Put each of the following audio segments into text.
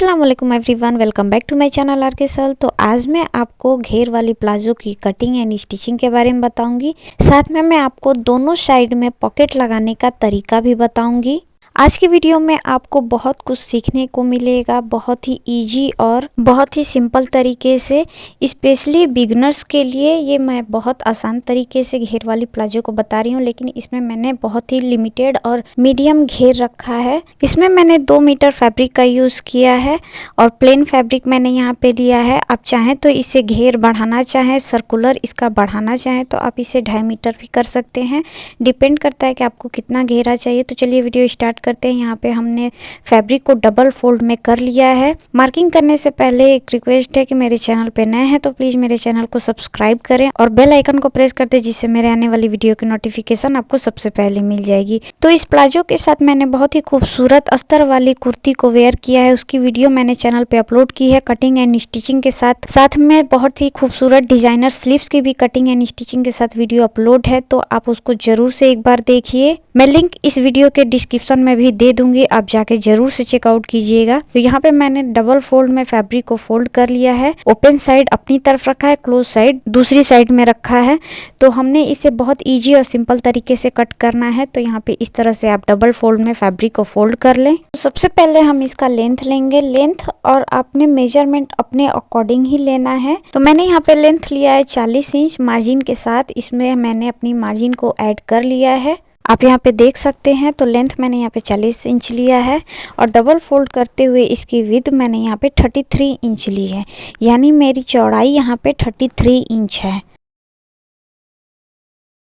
अस्सलाम वालेकुम everyone, welcome back to my channel R K सल। तो आज मैं आपको घेर वाली प्लाजो की कटिंग एंड स्टिचिंग के बारे में बताऊंगी। साथ में मैं आपको दोनों साइड में पॉकेट लगाने का तरीका भी बताऊंगी। आज की वीडियो में आपको बहुत कुछ सीखने को मिलेगा, बहुत ही इजी और बहुत ही सिंपल तरीके से। स्पेशली बिगनर्स के लिए ये मैं बहुत आसान तरीके से घेर वाली प्लाजो को बता रही हूँ, लेकिन इसमें मैंने बहुत ही लिमिटेड और मीडियम घेर रखा है। इसमें मैंने 2 मीटर फैब्रिक का यूज़ किया है और प्लेन फैब्रिक मैंने यहाँ पे लिया है। आप चाहें तो इसे घेर बढ़ाना चाहें, सर्कुलर इसका बढ़ाना चाहें तो आप इसे 2.5 मीटर भी कर सकते हैं। डिपेंड करता है कि आपको कितना घेरा चाहिए। तो चलिए वीडियो स्टार्ट करते हैं। यहाँ पे हमने फैब्रिक को डबल फोल्ड में कर लिया है। मार्किंग करने से पहले एक रिक्वेस्ट है कि मेरे चैनल पे नए हैं तो प्लीज मेरे चैनल को सब्सक्राइब करें और बेल आइकन को प्रेस कर दें, जिससे मेरे आने वाली वीडियो की नोटिफिकेशन आपको सबसे पहले मिल जाएगी। तो इस प्लाजो के साथ मैंने बहुत ही खूबसूरत अस्तर वाली कुर्ती को वेयर किया है। उसकी वीडियो मैंने चैनल पे अपलोड की है कटिंग एंड स्टिचिंग के साथ। साथ में बहुत ही खूबसूरत डिजाइनर स्लीव्स की भी कटिंग एंड स्टिचिंग के साथ वीडियो अपलोड है, तो आप उसको जरूर से एक बार देखिए। मैं लिंक इस वीडियो के डिस्क्रिप्शन में भी दे दूंगी, आप जाके जरूर से चेकआउट कीजिएगा। तो यहाँ पे मैंने डबल फोल्ड में फैब्रिक को फोल्ड कर लिया है। ओपन साइड अपनी तरफ रखा है, क्लोज साइड दूसरी साइड में रखा है। तो हमने इसे बहुत इजी और सिंपल तरीके से कट करना है। तो यहाँ पे इस तरह से आप डबल फोल्ड में फैब्रिक को फोल्ड कर लें। तो सबसे पहले हम इसका लेंथ लेंगे। लेंथ और आपने मेजरमेंट अपने अकॉर्डिंग ही लेना है। तो मैंने यहाँ पे लेंथ लिया है 40 इंच मार्जिन के साथ। इसमें मैंने अपनी मार्जिन को ऐड कर लिया है, आप यहाँ पे देख सकते हैं। तो लेंथ मैंने यहाँ पे 40 इंच लिया है और डबल फोल्ड करते हुए इसकी विड्थ मैंने यहाँ पे 33 इंच ली है, यानी मेरी चौड़ाई यहाँ पे 33 इंच है।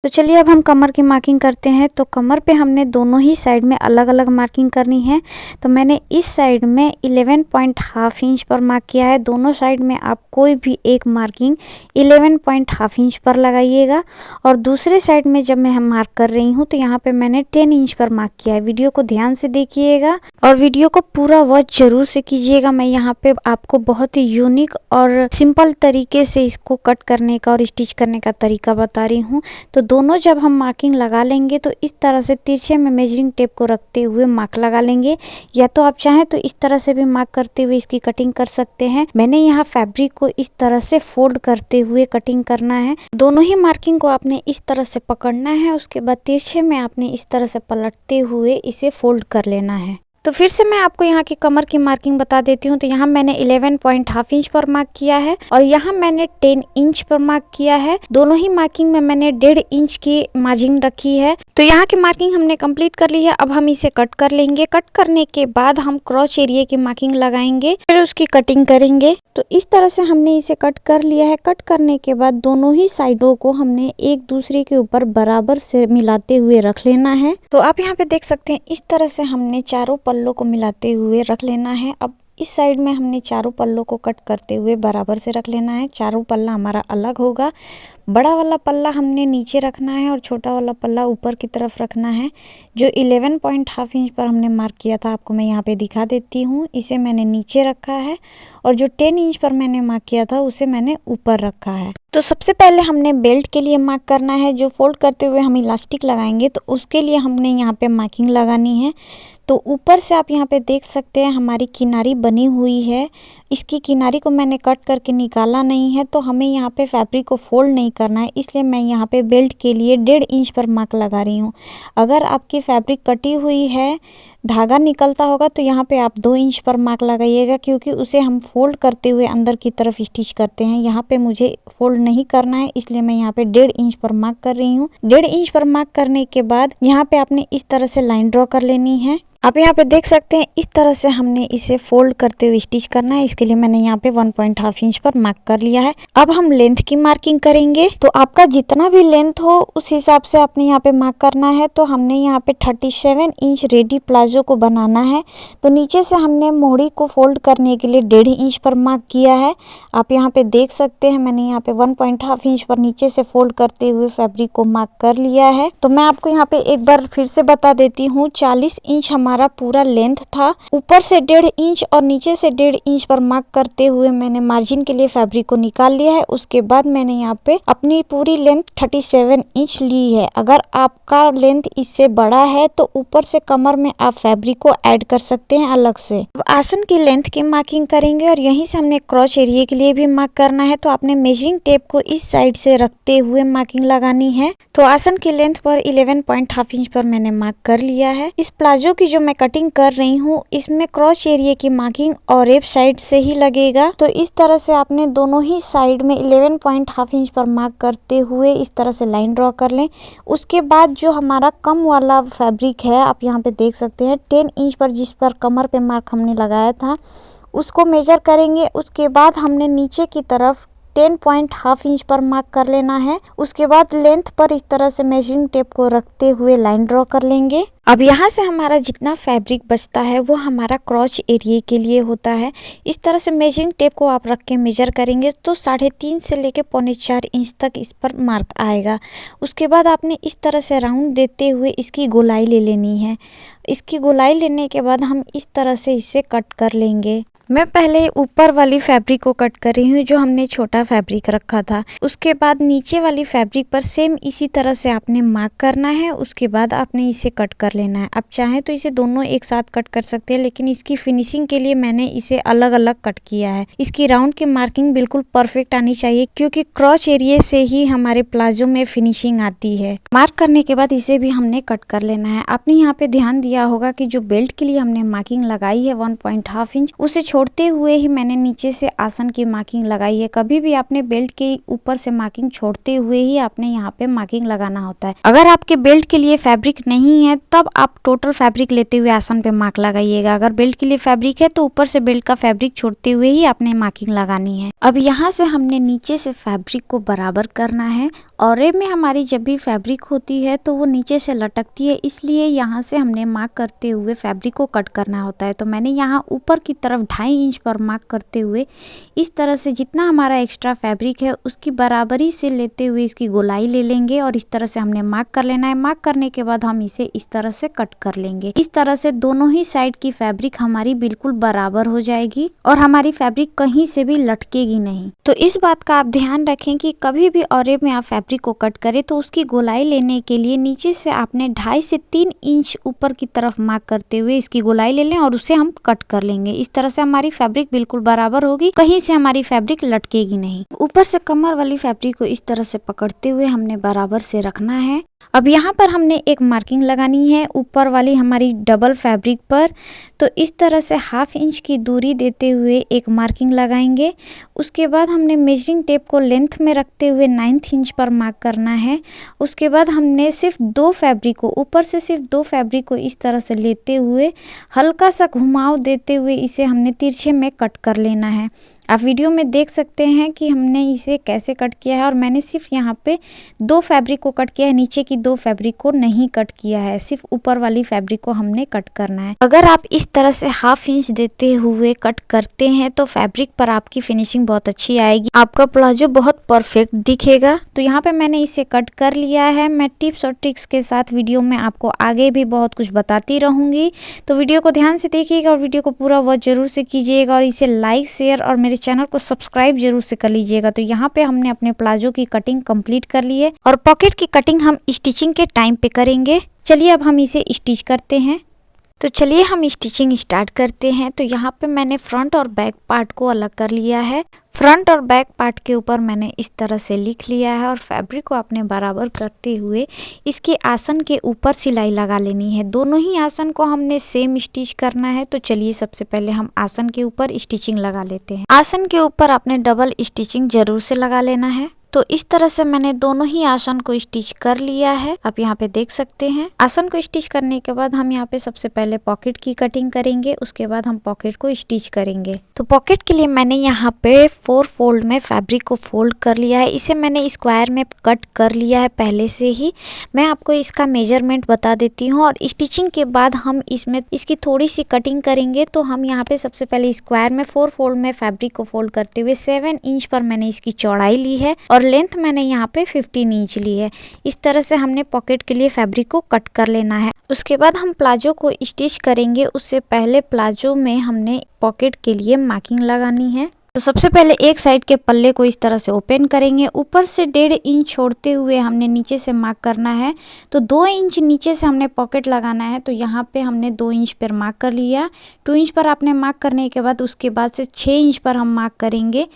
तो चलिए अब हम कमर की मार्किंग करते हैं। तो कमर पे हमने दोनों ही साइड में अलग अलग मार्किंग करनी है। तो मैंने इस साइड में 11.5 इंच पर मार्क किया है। दोनों साइड में आप कोई भी एक मार्किंग 11.5 इंच पर लगाइएगा। और दूसरे साइड में जब मैं मार्क कर रही हूँ तो यहाँ पे मैंने 10 इंच पर मार्क किया है। वीडियो को ध्यान से देखिएगा और वीडियो को पूरा वॉच जरूर से कीजिएगा। मैं यहाँ पे आपको बहुत ही यूनिक और सिंपल तरीके से इसको कट करने का और स्टिच करने का तरीका बता रही हूँ। तो दोनों जब हम मार्किंग लगा लेंगे तो इस तरह से तिरछे में मेजरिंग टेप को रखते हुए मार्क लगा लेंगे, या तो आप चाहें तो इस तरह से भी मार्क करते हुए इसकी कटिंग कर सकते हैं। मैंने यहाँ फैब्रिक को इस तरह से फोल्ड करते हुए कटिंग करना है। दोनों ही मार्किंग को आपने इस तरह से पकड़ना है, उसके बाद तिरछे में आपने इस तरह से पलटते हुए इसे फोल्ड कर लेना है। तो फिर से मैं आपको यहाँ की कमर की मार्किंग बता देती हूँ। तो यहाँ मैंने 11.5 इंच पर मार्क किया है और यहाँ मैंने 10 इंच पर मार्क किया है। दोनों ही मार्किंग में मैंने 1.5 इंच की मार्जिन रखी है। तो यहाँ की मार्किंग हमने कंप्लीट कर ली है। अब हम इसे कट कर लेंगे। कट करने के बाद हम क्रॉच एरिया की मार्किंग लगाएंगे, फिर उसकी कटिंग करेंगे। तो इस तरह से हमने इसे कट कर लिया है। कट करने के बाद दोनों ही साइडों को हमने एक दूसरे के ऊपर बराबर से मिलाते हुए रख लेना है। तो आप यहाँ पे देख सकते हैं इस तरह से हमने चारों पल्लों को मिलाते हुए रख लेना है। अब इस साइड में हमने चारों पल्लों को कट करते हुए बराबर से रख लेना है। चारों पल्ला हमारा अलग होगा। बड़ा वाला पल्ला हमने नीचे रखना है और छोटा वाला पल्ला ऊपर की तरफ रखना है। जो 11.5 इंच पर हमने मार्क किया था, आपको मैं यहाँ पे दिखा देती हूँ। इसे मैंने नीचे रखा है और जो 10 इंच पर मैंने मार्क किया था उसे मैंने ऊपर रखा है। तो सबसे पहले हमने बेल्ट के लिए मार्क करना है। जो फोल्ड करते हुए हम इलास्टिक लगाएंगे तो उसके लिए हमने यहाँ पे मार्किंग लगानी है। तो ऊपर से आप यहाँ पे देख सकते हैं हमारी किनारी बनी हुई है। इसकी किनारी को मैंने कट करके निकाला नहीं है, तो हमें यहाँ पे फैब्रिक को फोल्ड नहीं करना है, इसलिए मैं यहाँ पे बेल्ट के लिए 1.5 इंच पर मार्क लगा रही हूँ। अगर आपकी फैब्रिक कटी हुई है, धागा निकलता होगा, तो यहाँ पे आप 2 इंच पर मार्क लगाइएगा, क्योंकि उसे हम फोल्ड करते हुए अंदर की तरफ स्टिच करते हैं। यहाँ पे मुझे फोल्ड नहीं करना है, इसलिए मैं यहाँ पे 1.5 इंच पर मार्क कर रही हूँ। 1.5 इंच पर मार्क करने के बाद यहाँ पे आपने इस तरह से लाइन ड्रॉ कर लेनी है। आप यहाँ पे देख सकते हैं इस तरह से हमने इसे फोल्ड करते हुए स्टिच करना है। इसके लिए मैंने यहाँ पे 1.5 इंच पर मार्क कर लिया है। अब हम लेंथ की मार्किंग करेंगे। तो आपका जितना भी लेंथ हो उस हिसाब से आपने यहाँ पे मार्क करना है। तो हमने यहाँ पे 37 इंच रेडी प्लाजो को बनाना है। तो नीचे से हमने मोड़ी को फोल्ड करने के लिए 1.5 इंच पर मार्क किया है। आप यहाँ पे देख सकते हैं मैंने यहाँ पे 1.5 इंच पर नीचे से फोल्ड करते हुए फैब्रिक को मार्क कर लिया है। तो मैं आपको यहाँ पे एक बार फिर से बता देती हूँ, 40 इंच हमारा पूरा लेंथ था। ऊपर से 1.5 इंच और नीचे से 1.5 इंच पर मार्क करते हुए मैंने मार्जिन के लिए फैब्रिक को निकाल लिया है। उसके बाद मैंने यहाँ पे अपनी पूरी लेंथ 37 इंच ली है। अगर आपका लेंथ इससे बड़ा है तो ऊपर से कमर में आप फैब्रिक को ऐड कर सकते हैं अलग से। अब आसन की लेंथ की मार्किंग करेंगे और यहीं से हमने क्रॉच एरिया के लिए भी मार्क करना है। तो आपने मेजरिंग टेप को इस साइड से रखते हुए मार्किंग लगानी है। तो आसन की लेंथ पर 11.5 इंच पर मैंने मार्क कर लिया है। इस प्लाजो की जो मैं कटिंग कर रही हूँ इसमें क्रॉच एरिया की मार्किंग और एक साइड से ही लगेगा। तो इस तरह से आपने दोनों ही साइड में 11.5 इंच पर मार्क करते हुए इस तरह से लाइन ड्रॉ कर लें। उसके बाद जो हमारा कम वाला फैब्रिक है आप यहाँ पे देख सकते हैं 10 इंच पर जिस पर कमर पे मार्क हमने लगाया था उसको मेजर करेंगे। उसके बाद हमने नीचे की तरफ 10.5 इंच पर मार्क कर लेना है। उसके बाद लेंथ पर इस तरह से मेजरिंग टेप को रखते हुए लाइन ड्रॉ कर लेंगे। अब यहाँ से हमारा जितना फैब्रिक बचता है वो हमारा क्रॉच एरिया के लिए होता है। इस तरह से मेजरिंग टेप को आप रख के मेजर करेंगे तो 3.5 से लेके 3.25 इंच तक इस पर मार्क आएगा। उसके बाद आपने इस तरह से राउंड देते हुए इसकी गोलाई ले लेनी है। इसकी गोलाई लेने के बाद हम इस तरह से इसे कट कर लेंगे। मैं पहले ऊपर वाली फैब्रिक को कट कर रही हूँ जो हमने छोटा फैब्रिक रखा था। उसके बाद नीचे वाली फैब्रिक पर सेम इसी तरह से आपने मार्क करना है। उसके बाद आपने इसे कट कर लेना है। आप चाहें तो इसे दोनों एक साथ कट कर सकते हैं लेकिन इसकी फिनिशिंग के लिए मैंने इसे अलग अलग कट किया है। इसकी राउंड की मार्किंग बिल्कुल परफेक्ट आनी चाहिए क्योंकि क्रॉच एरिया से ही हमारे प्लाजो में फिनिशिंग आती है। मार्क करने के बाद इसे भी हमने कट कर लेना है। आपने यहाँ पे ध्यान दिया होगा कि जो बेल्ट के लिए हमने मार्किंग लगाई है 1.5 इंच उसे छोड़ते हुए ही मैंने नीचे से आसन की मार्किंग लगाई है। कभी भी आपने बेल्ट के ऊपर से मार्किंग छोड़ते हुए ही आपने यहाँ पे मार्किंग लगाना होता है। अगर आपके बेल्ट के लिए फैब्रिक नहीं है तब आप टोटल फैब्रिक लेते हुए आसन पे मार्क लगाइएगा। अगर बेल्ट के लिए फैब्रिक है तो ऊपर से बेल्ट का फैब्रिक छोड़ते हुए ही आपने मार्किंग लगानी है। अब यहाँ से हमने नीचे से फैब्रिक को बराबर करना है। और में हमारी जब भी फैब्रिक होती है तो वो नीचे से लटकती है, इसलिए यहाँ से हमने मार्क करते हुए फैब्रिक को कट करना होता है। तो मैंने यहाँ ऊपर की तरफ 2.5 इंच पर मार्क करते हुए इस तरह से जितना हमारा एक्स्ट्रा फैब्रिक है उसकी बराबरी से लेते हुए इसकी गोलाई ले लेंगे और इस तरह से हमने मार्क कर लेना है। मार्क करने के बाद हम इसे इस तरह से कट कर लेंगे। इस तरह से दोनों ही साइड की फैब्रिक हमारी बिल्कुल बराबर हो जाएगी और हमारी फैब्रिक कहीं से भी लटकेगी नहीं। तो इस बात का आप ध्यान रखें कि कभी भी औरे में आप फैब्रिक को कट करें तो उसकी गोलाई लेने के लिए नीचे से आपने 2.5 से 3 इंच ऊपर की तरफ मार्क करते हुए इसकी गोलाई ले लें और उसे हम कट कर लेंगे। इस तरह से हमारी फैब्रिक बिल्कुल बराबर होगी, कहीं से हमारी फैब्रिक लटकेगी नहीं। ऊपर से कमर वाली फैब्रिक को इस तरह से पकड़ते हुए हमने बराबर से रखना है। अब यहाँ पर हमने एक मार्किंग लगानी है ऊपर वाली हमारी डबल फैब्रिक पर। तो इस तरह से 1/2 इंच की दूरी देते हुए एक मार्किंग लगाएंगे। उसके बाद हमने मेजरिंग टेप को लेंथ में रखते हुए 9 इंच पर मार्क करना है। उसके बाद हमने सिर्फ 2 फैब्रिक को ऊपर से सिर्फ 2 फैब्रिक को इस तरह से लेते हुए हल्का सा घुमाव देते हुए इसे हमने तिरछे में कट कर लेना है। आप वीडियो में देख सकते हैं कि हमने इसे कैसे कट किया है और मैंने सिर्फ यहाँ पे 2 फैब्रिक को कट किया है, नीचे की 2 फैब्रिक को नहीं कट किया है। सिर्फ ऊपर वाली फैब्रिक को हमने कट करना है। अगर आप इस तरह से 1/2 इंच देते हुए कट करते हैं तो फैब्रिक पर आपकी फिनिशिंग बहुत अच्छी आएगी, आपका प्लाजो बहुत परफेक्ट दिखेगा। तो यहाँ पे मैंने इसे कट कर लिया है। मैं टिप्स और ट्रिक्स के साथ वीडियो में आपको आगे भी बहुत कुछ बताती रहूंगी, तो वीडियो को ध्यान से देखिएगा और वीडियो को पूरा वॉच जरूर से कीजिएगा और इसे लाइक शेयर और मेरे चैनल को सब्सक्राइब जरूर से कर लीजिएगा। तो यहाँ पे हमने अपने प्लाजो की कटिंग कंप्लीट कर ली है और पॉकेट की कटिंग हम स्टिचिंग के टाइम पे करेंगे। चलिए अब हम इसे स्टिच करते हैं। तो चलिए हम स्टिचिंग स्टार्ट करते हैं। तो यहाँ पे मैंने फ्रंट और बैक पार्ट को अलग कर लिया है। फ्रंट और बैक पार्ट के ऊपर मैंने इस तरह से लिख लिया है और फैब्रिक को आपने बराबर करते हुए इसके आसन के ऊपर सिलाई लगा लेनी है। दोनों ही आसन को हमने सेम स्टिच करना है। तो चलिए सबसे पहले हम आसन के ऊपर स्टिचिंग लगा लेते हैं। आसन के ऊपर आपने डबल स्टिचिंग जरूर से लगा लेना है। तो इस तरह से मैंने दोनों ही आसन को स्टिच कर लिया है, आप यहाँ पे देख सकते हैं। आसन को स्टिच करने के बाद हम यहाँ पे सबसे पहले पॉकेट की कटिंग करेंगे, उसके बाद हम पॉकेट को स्टिच करेंगे। तो पॉकेट के लिए मैंने यहाँ पे 4 फोल्ड में फैब्रिक को फोल्ड कर लिया है। इसे मैंने स्क्वायर में कट कर लिया है पहले से ही। मैं आपको इसका मेजरमेंट बता देती हूँ और स्टिचिंग के बाद हम इसमें इसकी थोड़ी सी कटिंग करेंगे। तो हम यहाँ पे सबसे पहले स्क्वायर में 4 फोल्ड में फैब्रिक को फोल्ड करते हुए 7 इंच पर मैंने इसकी चौड़ाई ली है और और लेंथ मैंने यहाँ पे 15 इंच ली है। इस तरह से हमने पॉकेट के लिए फैब्रिक को कट कर लेना है। उसके बाद हम प्लाजो को स्टिच करेंगे, उससे पहले प्लाजो में हमने पॉकेट के लिए मार्किंग लगानी है। तो सबसे पहले एक साइड के पल्ले को इस तरह से ओपन करेंगे, ऊपर से 1.5 इंच छोड़ते हुए हमने नीचे से मार्क करना है। तो 2 इंच नीचे से हमने पॉकेट लगाना है, तो यहाँ पे हमने 2 इंच पर मार्क कर लिया। 2 इंच पर आपने मार्क करने के बाद उसके बाद से 6 इंच पर हम मार्क करेंगे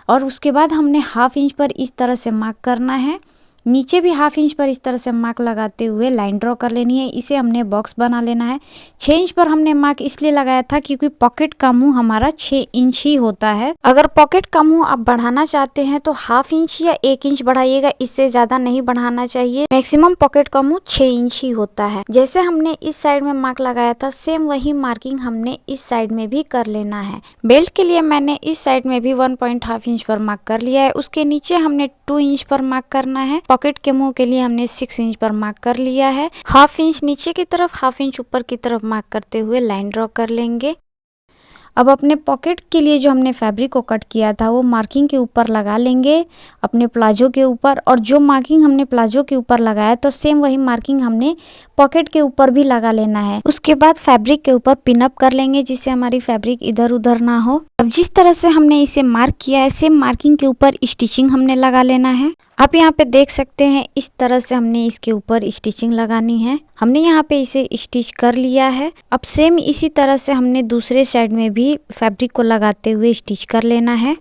और उसके बाद हमने हाफ इंच पर इस तरह से मार्क करना है। नीचे भी हाफ इंच पर इस तरह से मार्क लगाते हुए लाइन ड्रॉ कर लेनी है। इसे हमने बॉक्स बना लेना है। 6 इंच पर हमने मार्क इसलिए लगाया था क्योंकि पॉकेट का मुंह हमारा 6 इंच ही होता है। अगर पॉकेट का मुंह आप बढ़ाना चाहते हैं तो हाफ इंच या 1 इंच बढ़ाइएगा, इससे ज्यादा नहीं बढ़ाना चाहिए। मैक्सिमम पॉकेट का मुंह 6 इंच ही होता है। जैसे हमने इस साइड में मार्क लगाया था, सेम वही मार्किंग हमने इस साइड में भी कर लेना है। बेल्ट के लिए मैंने इस साइड में भी 1.5 इंच पर मार्क कर लिया है। उसके नीचे हमने 2 इंच पर मार्क करना है। पॉकेट के मुंह के लिए हमने 6 इंच पर मार्क कर लिया है। हाफ इंच नीचे की तरफ, हाफ इंच ऊपर की तरफ मार्क करते हुए लाइन ड्रॉ कर लेंगे। अब अपने पॉकेट के लिए जो हमने फैब्रिक को कट किया था वो मार्किंग के ऊपर लगा लेंगे, अपने प्लाजो के ऊपर। और जो मार्किंग हमने प्लाजो के ऊपर लगाया तो सेम वही मार्किंग हमने पॉकेट के ऊपर भी लगा लेना है। उसके बाद फैब्रिक के ऊपर पिन अप कर लेंगे जिससे हमारी फैब्रिक इधर उधर ना हो। अब जिस तरह से हमने इसे मार्क किया है, सेम मार्किंग के ऊपर स्टिचिंग हमने लगा लेना है। आप यहाँ पे देख सकते हैं इस तरह से हमने इसके ऊपर स्टिचिंग लगानी है। हमने यहाँ पे इसे स्टिच कर लिया है। अब सेम इसी तरह से हमने दूसरे साइड में भी फैब्रिक को लगाते हुए स्टिच कर लेना है।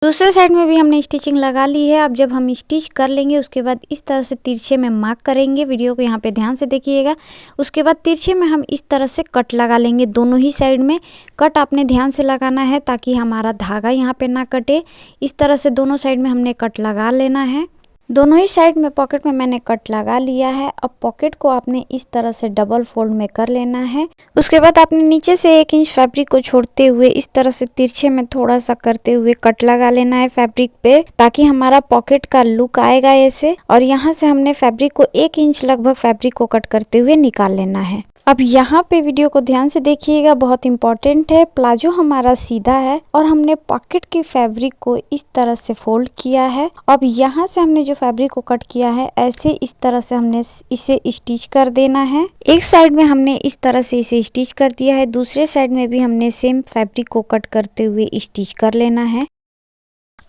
दूसरे साइड में भी हमने स्टिचिंग लगा ली है। अब जब हम स्टिच कर लेंगे उसके बाद इस तरह से तिरछे में मार्क करेंगे। वीडियो को यहाँ पे ध्यान से देखिएगा। उसके बाद तिरछे में हम इस तरह से कट लगा लेंगे। दोनों ही साइड में कट आपने ध्यान से लगाना है ताकि हमारा धागा यहाँ पे ना कटे। इस तरह से दोनों साइड में हमने कट लगा लेना है। दोनों ही साइड में पॉकेट में मैंने कट लगा लिया है। अब पॉकेट को आपने इस तरह से डबल फोल्ड में कर लेना है। उसके बाद आपने नीचे से 1 इंच फैब्रिक को छोड़ते हुए इस तरह से तिरछे में थोड़ा सा करते हुए कट लगा लेना है फैब्रिक पे, ताकि हमारा पॉकेट का लुक आएगा ऐसे। और यहाँ से हमने फैब्रिक को 1 इंच लगभग फैब्रिक को कट करते हुए निकाल लेना है। अब यहाँ पे वीडियो को ध्यान से देखिएगा, बहुत इंपॉर्टेंट है। प्लाजो हमारा सीधा है और हमने पॉकेट की फैब्रिक को इस तरह से फोल्ड किया है। अब यहाँ से हमने जो फैब्रिक को कट किया है ऐसे इस तरह से हमने इसे स्टिच कर देना है। एक साइड में हमने इस तरह से इसे स्टिच कर दिया है, दूसरे साइड में भी हमने सेम फैब्रिक को कट करते हुए स्टिच कर लेना है।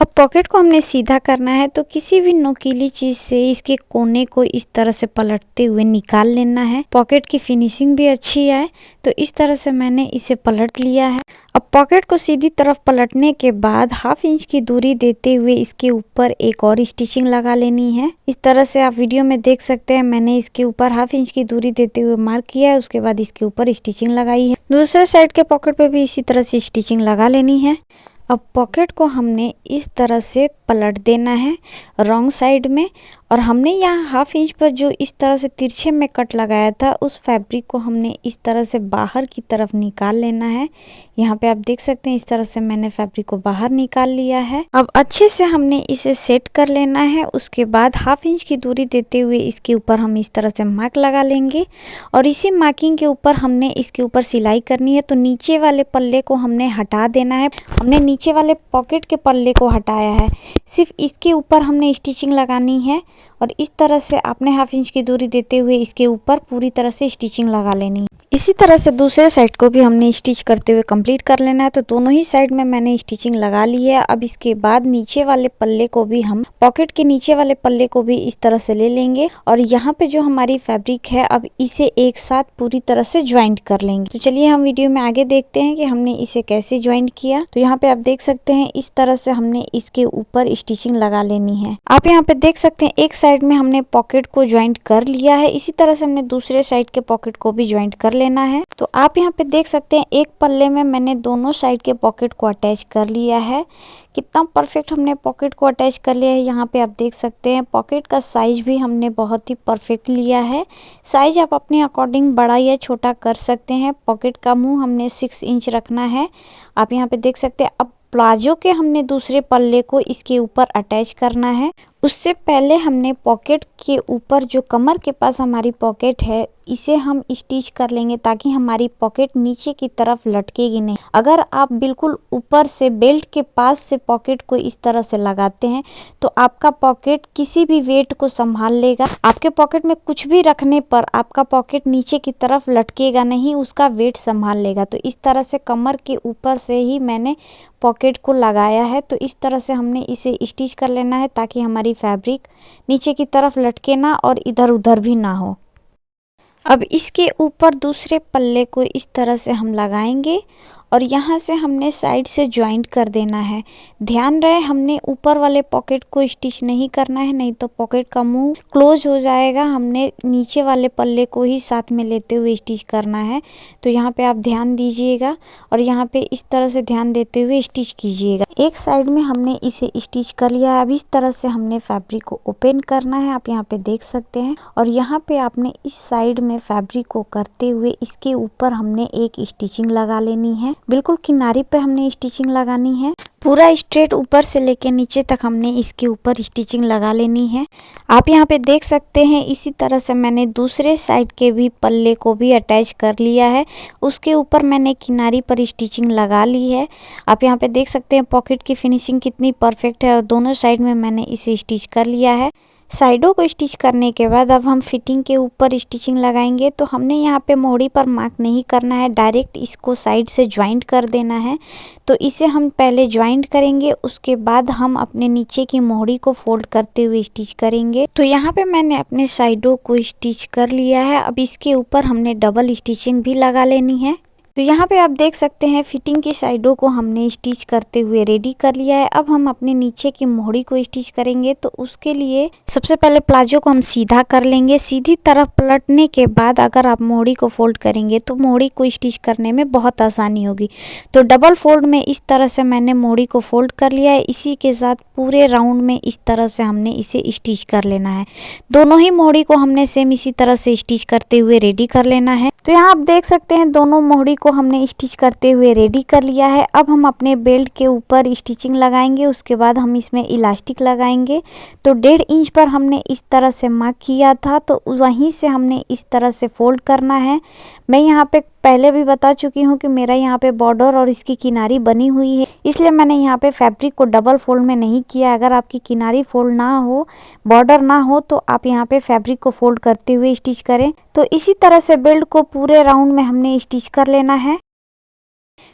अब पॉकेट को हमने सीधा करना है तो किसी भी नोकीली चीज से इसके कोने को इस तरह से पलटते हुए निकाल लेना है। पॉकेट की फिनिशिंग भी अच्छी आए तो इस तरह से मैंने इसे पलट लिया है। अब पॉकेट को सीधी तरफ पलटने के बाद हाफ इंच की दूरी देते हुए इसके ऊपर एक और स्टिचिंग लगा लेनी है। इस तरह से आप वीडियो में देख सकते हैं, मैंने इसके ऊपर हाफ इंच की दूरी देते हुए मार्क किया है। उसके बाद इसके ऊपर स्टिचिंग लगाई है। दूसरे साइड के पॉकेट पे भी इसी तरह से स्टिचिंग लगा लेनी है। अब पॉकेट को हमने इस तरह से पलट देना है रॉन्ग साइड में, और हमने यहाँ हाफ इंच पर जो इस तरह से तिरछे में कट लगाया था उस फैब्रिक को हमने इस तरह से बाहर की तरफ निकाल लेना है। यहाँ पे आप देख सकते हैं इस तरह से मैंने फैब्रिक को बाहर निकाल लिया है। अब अच्छे से हमने इसे सेट कर लेना है। उसके बाद हाफ इंच की दूरी देते हुए इसके ऊपर हम इस तरह से मार्क लगा लेंगे और इसी मार्किंग के ऊपर हमने इसके ऊपर सिलाई करनी है। तो नीचे वाले पल्ले को हमने हटा देना है। हमने नीचे वाले पॉकेट के पल्ले को हटाया है, सिर्फ इसके ऊपर हमने स्टिचिंग लगानी है। और इस तरह से आपने हाफ इंच की दूरी देते हुए इसके ऊपर पूरी तरह से स्टिचिंग लगा लेनी है। इसी तरह से दूसरे साइड को भी हमने स्टिच करते हुए कंप्लीट कर लेना है। तो दोनों ही साइड में मैंने स्टिचिंग लगा ली है। अब इसके बाद नीचे वाले पल्ले को भी हम पॉकेट के नीचे वाले पल्ले को भी इस तरह से ले लेंगे और यहाँ पे जो हमारी फैब्रिक है अब इसे एक साथ पूरी तरह से ज्वाइंट कर लेंगे। तो चलिए हम वीडियो में आगे देखते हैं कि हमने इसे कैसे ज्वाइंट किया। तो यहाँ पे आप देख सकते हैं इस तरह से हमने इसके ऊपर स्टिचिंग लगा लेनी है। आप यहाँ पे देख सकते हैं एक साइड में हमने पॉकेट को ज्वाइंट कर लिया है, इसी तरह से हमने दूसरे साइड के पॉकेट को भी ज्वाइंट कर लेना है। तो आप यहाँ पे देख सकते हैं एक पल्ले में मैंने दोनों साइड के पॉकेट को अटैच कर लिया है। कितना परफेक्ट हमने पॉकेट को अटैच कर लिया है। यहाँ पे आप देख सकते हैं पॉकेट का साइज भी हमने बहुत ही परफेक्ट लिया है। साइज आप अपने अकॉर्डिंग बड़ा या छोटा कर सकते हैं। पॉकेट का मुंह हमने 6 इंच रखना है। आप यहाँ पे देख सकते हैं। अब प्लाजो के हमने दूसरे पल्ले को इसके ऊपर अटैच करना है। उससे पहले हमने पॉकेट के ऊपर जो कमर के पास हमारी पॉकेट है इसे हम स्टिच कर लेंगे ताकि हमारी पॉकेट नीचे की तरफ लटकेगी नहीं। अगर आप बिल्कुल ऊपर से बेल्ट के पास से पॉकेट को इस तरह से लगाते हैं तो आपका पॉकेट किसी भी वेट को संभाल लेगा। आपके पॉकेट में कुछ भी रखने पर आपका पॉकेट नीचे की तरफ लटकेगा नहीं, उसका वेट संभाल लेगा। तो इस तरह से कमर के ऊपर से ही मैंने पॉकेट को लगाया है। तो इस तरह से हमने इसे स्टिच कर लेना है ताकि हमारी फैब्रिक नीचे की तरफ लटके ना और इधर उधर भी ना हो। अब इसके ऊपर दूसरे पल्ले को इस तरह से हम लगाएंगे और यहाँ से हमने साइड से जॉइंट कर देना है। ध्यान रहे हमने ऊपर वाले पॉकेट को स्टिच नहीं करना है, नहीं तो पॉकेट का मुंह क्लोज हो जाएगा। हमने नीचे वाले पल्ले को ही साथ में लेते हुए स्टिच करना है। तो यहाँ पे आप ध्यान दीजिएगा और यहाँ पे इस तरह से ध्यान देते हुए स्टिच कीजिएगा। एक साइड में हमने इसे स्टिच कर लिया है। अब इस तरह से हमने फैब्रिक को ओपन करना है, आप यहाँ पे देख सकते हैं। और यहाँ पे आपने इस साइड में फैब्रिक को करते हुए इसके ऊपर हमने एक स्टिचिंग लगा लेनी है। बिल्कुल किनारे पे हमने स्टिचिंग लगानी है। पूरा स्ट्रेट ऊपर से लेके नीचे तक हमने इसके ऊपर स्टिचिंग लगा लेनी है। आप यहाँ पे देख सकते हैं इसी तरह से मैंने दूसरे साइड के भी पल्ले को भी अटैच कर लिया है। उसके ऊपर मैंने किनारी पर स्टिचिंग लगा ली है। आप यहाँ पे देख सकते हैं पॉकेट की फिनिशिंग कितनी परफेक्ट है और दोनों साइड में मैंने इसे स्टिच कर लिया है। साइडों को स्टिच करने के बाद अब हम फिटिंग के ऊपर स्टिचिंग लगाएंगे। तो हमने यहाँ पे मोड़ी पर मार्क नहीं करना है, डायरेक्ट इसको साइड से ज्वाइंट कर देना है। तो इसे हम पहले ज्वाइंट करेंगे, उसके बाद हम अपने नीचे की मोड़ी को फोल्ड करते हुए स्टिच करेंगे। तो यहाँ पे मैंने अपने साइडों को स्टिच कर लिया है। अब इसके ऊपर हमने डबल स्टिचिंग भी लगा लेनी है। तो यहाँ पे आप देख सकते हैं फिटिंग की साइडों को हमने स्टिच करते हुए रेडी कर लिया है। अब हम अपने नीचे की मोहड़ी को स्टिच करेंगे। तो उसके लिए सबसे पहले प्लाजो को हम सीधा कर लेंगे। सीधी तरफ पलटने के बाद अगर आप मोहड़ी को फोल्ड करेंगे तो मोहड़ी को स्टिच करने में बहुत आसानी होगी। तो डबल फोल्ड में इस तरह से मैंने मोहड़ी को फोल्ड कर लिया है। इसी के साथ पूरे राउंड में इस तरह से हमने इसे स्टिच कर लेना है। दोनों ही मोहड़ी को हमने सेम इसी तरह से स्टिच करते हुए रेडी कर लेना है। तो यहाँ आप देख सकते हैं दोनों मोहड़ी को हमने स्टिच करते हुए रेडी कर लिया है। अब हम अपने बेल्ट के ऊपर स्टिचिंग लगाएंगे, उसके बाद हम इसमें इलास्टिक लगाएंगे। तो 1.5 इंच पर हमने इस तरह से मार्क किया था, तो वहीं से हमने इस तरह से फोल्ड करना है। मैं यहाँ पे पहले भी बता चुकी हूँ कि मेरा यहाँ पे बॉर्डर और इसकी किनारी बनी हुई है, इसलिए मैंने यहाँ पे फैब्रिक को डबल फोल्ड में नहीं किया। अगर आपकी किनारी फोल्ड ना हो, बॉर्डर ना हो, तो आप यहाँ पे फैब्रिक को फोल्ड करते हुए स्टिच करें। तो इसी तरह से बेल्ट को पूरे राउंड में हमने स्टिच कर लेना है।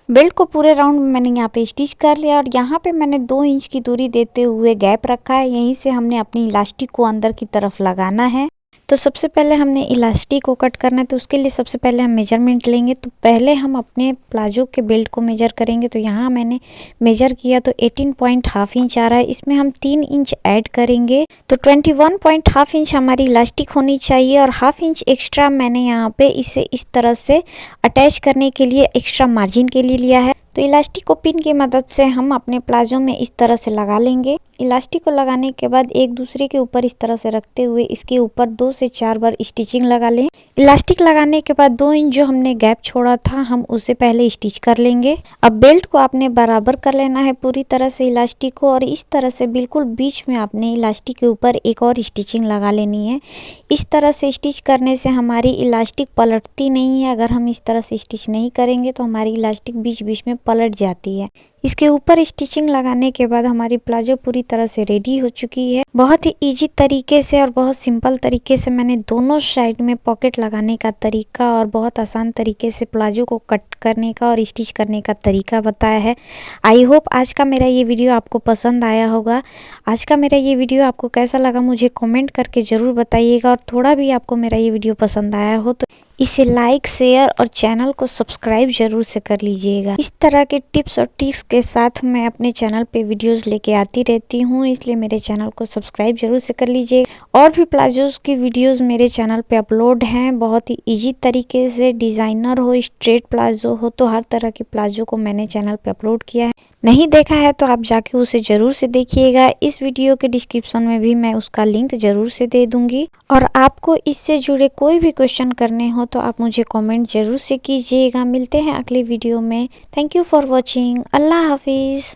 बेल्ट को पूरे राउंड में मैंने यहाँ पे स्टिच कर लिया और यहाँ पे मैंने 2 इंच की दूरी देते हुए गैप रखा है। यहीं से हमने अपनी इलास्टिक को अंदर की तरफ लगाना है। तो सबसे पहले हमने इलास्टिक को कट करना है। तो उसके लिए सबसे पहले हम मेजरमेंट लेंगे। तो पहले हम अपने प्लाजो के बेल्ट को मेजर करेंगे। तो यहाँ मैंने मेजर किया तो 18.5 इंच आ रहा है। इसमें हम 3 इंच ऐड करेंगे तो 21.5 इंच हमारी इलास्टिक होनी चाहिए। और हाफ इंच एक्स्ट्रा मैंने यहाँ पे इसे इस तरह से अटैच करने के लिए एक्स्ट्रा मार्जिन के लिए लिया है। तो इलास्टिक को पिन की मदद से हम अपने प्लाजो में इस तरह से लगा लेंगे। इलास्टिक को लगाने के बाद एक दूसरे के ऊपर इस तरह से रखते हुए इसके ऊपर 2 से 4 बार स्टिचिंग लगा लें। इलास्टिक लगाने के बाद 2 इंच जो हमने गैप छोड़ा था हम उसे पहले स्टिच कर लेंगे। अब बेल्ट को आपने बराबर कर लेना है पूरी तरह से इलास्टिक को, और इस तरह से बिल्कुल बीच में आपने इलास्टिक के ऊपर एक और स्टिचिंग लगा लेनी है। इस तरह से स्टिच करने से हमारी इलास्टिक पलटती नहीं है। अगर हम इस तरह से स्टिच नहीं करेंगे तो हमारी इलास्टिक बीच बीच में पलट जाती है। इसके ऊपर स्टिचिंग लगाने के बाद हमारी प्लाजो पूरी तरह से रेडी हो चुकी है। बहुत ही इजी तरीके से और बहुत सिंपल तरीके से मैंने दोनों साइड में पॉकेट लगाने का तरीका और बहुत आसान तरीके से प्लाजो को कट करने का और स्टिच करने का तरीका बताया है। आई होप आज का मेरा ये वीडियो आपको पसंद आया होगा। आज का मेरा ये वीडियो आपको कैसा लगा मुझे कमेंट करके ज़रूर बताइएगा। और थोड़ा भी आपको मेरा ये वीडियो पसंद आया हो तो इसे लाइक, शेयर और चैनल को सब्सक्राइब जरूर से कर लीजिएगा। इस तरह के टिप्स और ट्रिक्स के साथ मैं अपने चैनल पे वीडियोस लेके आती रहती हूँ, इसलिए मेरे चैनल को सब्सक्राइब जरूर से कर लीजिएगा। और भी प्लाजोस की वीडियोस मेरे चैनल पे अपलोड हैं, बहुत ही इजी तरीके से। डिज़ाइनर हो, स्ट्रेट प्लाजो हो, तो हर तरह के प्लाजो को मैंने चैनल पे अपलोड किया है। नहीं देखा है तो आप जाके उसे ज़रूर से देखिएगा। इस वीडियो के डिस्क्रिप्शन में भी मैं उसका लिंक ज़रूर से दे दूँगी। और आपको इससे जुड़े कोई भी क्वेश्चन करने हो तो आप मुझे कमेंट ज़रूर से कीजिएगा। मिलते हैं अगली वीडियो में। Thank you for watching. Allah हाफिज़।